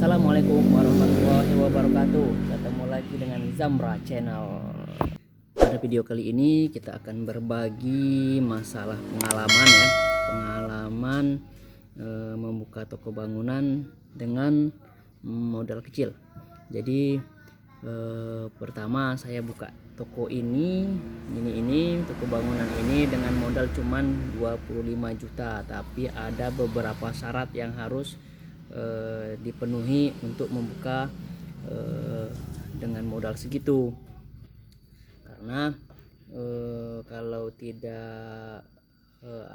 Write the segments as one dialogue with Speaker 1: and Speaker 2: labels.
Speaker 1: Assalamualaikum warahmatullahi wabarakatuh. Ketemu lagi dengan Zamra Channel. Pada video kali ini kita akan berbagi masalah pengalaman ya. Pengalaman membuka toko bangunan dengan modal kecil. Jadi pertama saya buka toko ini toko bangunan ini dengan modal cuman 25 juta, tapi ada beberapa syarat yang harus dipenuhi untuk membuka dengan modal segitu. Karena kalau tidak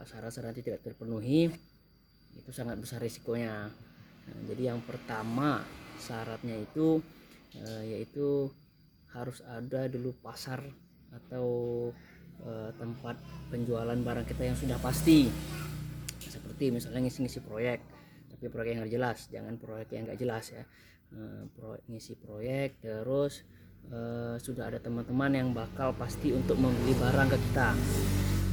Speaker 1: syarat-syarat tidak terpenuhi itu sangat besar risikonya. Nah, jadi yang pertama syaratnya itu yaitu harus ada dulu pasar atau tempat penjualan barang kita yang sudah pasti, seperti misalnya ngisi-ngisi proyek, tapi proyek yang jelas, jangan proyek yang nggak jelas ya. Ngisi proyek terus sudah ada teman-teman yang bakal pasti untuk membeli barang ke kita.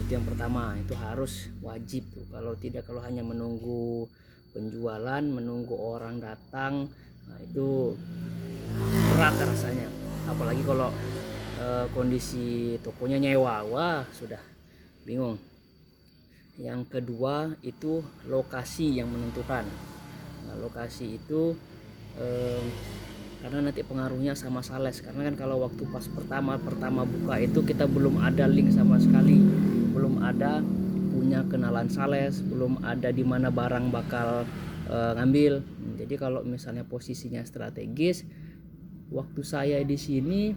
Speaker 1: Itu yang pertama, itu harus wajib tuh. Kalau tidak, kalau hanya menunggu penjualan, menunggu orang datang, nah itu berat rasanya. Apalagi kalau kondisi tokonya nyewa, wah sudah bingung. Yang kedua itu lokasi yang menentukan. Nah, lokasi itu karena nanti pengaruhnya sama sales. Karena kan kalau waktu pas pertama buka itu kita belum ada link sama sekali, belum ada punya kenalan sales, belum ada di mana barang bakal ngambil. Jadi kalau misalnya posisinya strategis, waktu saya di sini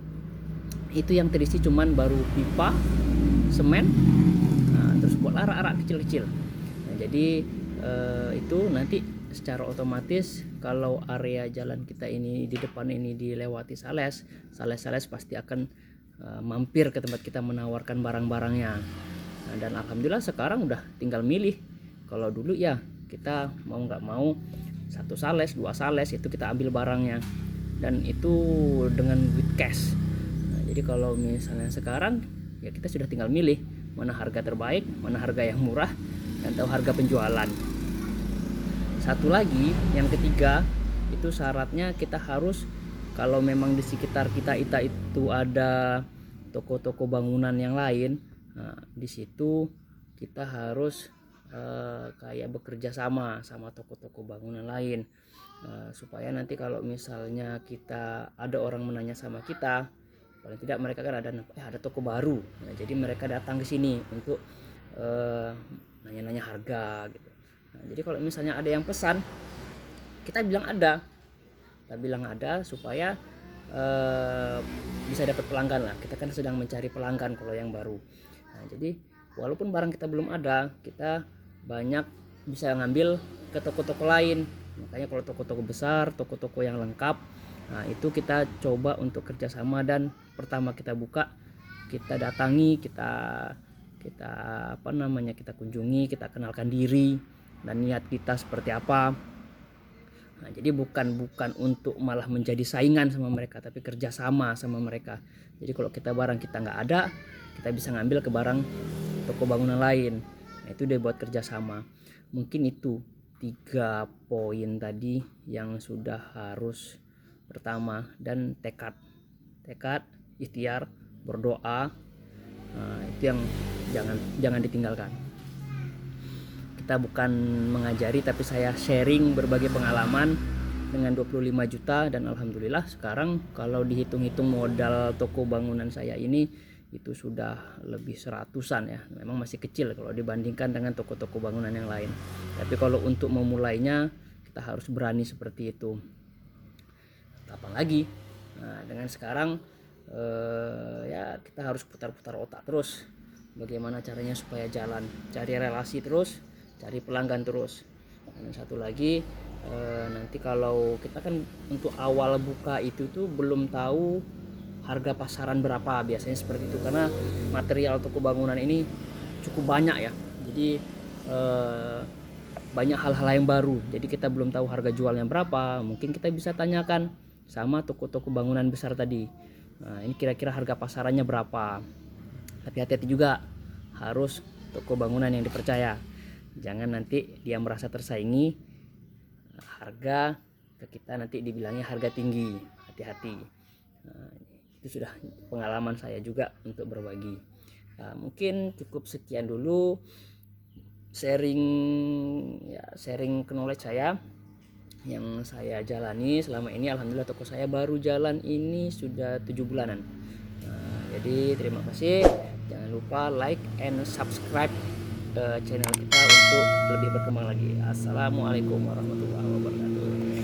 Speaker 1: itu yang terisi cuman baru pipa, semen, terus buat arak-arak kecil-kecil. Nah, jadi itu nanti secara otomatis kalau area jalan kita ini di depan ini dilewati sales pasti akan mampir ke tempat kita menawarkan barang-barangnya. Nah, dan alhamdulillah sekarang udah tinggal milih. Kalau dulu ya kita mau nggak mau satu sales, dua sales itu kita ambil barangnya, dan itu dengan with cash. Nah, jadi kalau misalnya sekarang ya kita sudah tinggal milih mana harga terbaik, mana harga yang murah, dan tahu harga penjualan. Satu lagi, yang ketiga, itu syaratnya kita harus, kalau memang di sekitar kita itu ada toko-toko bangunan yang lain, nah, di situ kita harus kayak bekerja sama toko-toko bangunan lain, supaya nanti kalau misalnya kita ada orang menanya sama kita, paling tidak mereka kan ada toko baru. Nah, jadi mereka datang ke sini untuk nanya-nanya harga gitu. Nah, jadi kalau misalnya ada yang pesan, kita bilang ada supaya bisa dapat pelanggan lah. Kita kan sedang mencari pelanggan kalau yang baru. Nah, jadi walaupun barang kita belum ada, kita banyak bisa ngambil ke toko-toko lain. Makanya kalau toko-toko besar, toko-toko yang lengkap, nah itu kita coba untuk kerjasama, dan pertama kita buka, kita datangi, kita kunjungi, kita kenalkan diri dan niat kita seperti apa. Nah, jadi bukan untuk malah menjadi saingan sama mereka, tapi kerjasama sama mereka. Jadi kalau barang kita nggak ada, kita bisa ngambil ke barang toko bangunan lain. Nah, itu dia buat kerjasama. Mungkin itu 3 poin tadi yang sudah harus. Pertama, dan tekad, ikhtiar, berdoa. Nah, itu yang jangan ditinggalkan. Kita bukan mengajari, tapi saya sharing berbagai pengalaman dengan 25 juta, dan alhamdulillah sekarang kalau dihitung-hitung modal toko bangunan saya ini itu sudah lebih seratusan ya. Memang masih kecil kalau dibandingkan dengan toko-toko bangunan yang lain, tapi kalau untuk memulainya kita harus berani seperti itu. Kapan lagi? Nah, dengan sekarang ya kita harus putar-putar otak terus, bagaimana caranya supaya jalan, cari relasi terus, cari pelanggan terus. Dan satu lagi, nanti kalau kita kan untuk awal buka itu tuh belum tahu harga pasaran berapa, biasanya seperti itu, karena material toko bangunan ini cukup banyak ya. Jadi banyak hal-hal yang baru, jadi kita belum tahu harga jualnya berapa. Mungkin kita bisa tanyakan sama toko-toko bangunan besar tadi, nah ini kira-kira harga pasarannya berapa. Tapi hati-hati juga, harus toko bangunan yang dipercaya, jangan nanti dia merasa tersaingi harga ke kita nanti dibilangnya harga tinggi, hati-hati. Nah, itu sudah pengalaman saya juga untuk berbagi. Mungkin cukup sekian dulu sharing knowledge saya yang saya jalani selama ini. Alhamdulillah toko saya baru jalan ini sudah 7 bulanan. Jadi terima kasih, jangan lupa like and subscribe channel kita untuk lebih berkembang lagi. Assalamualaikum warahmatullahi wabarakatuh.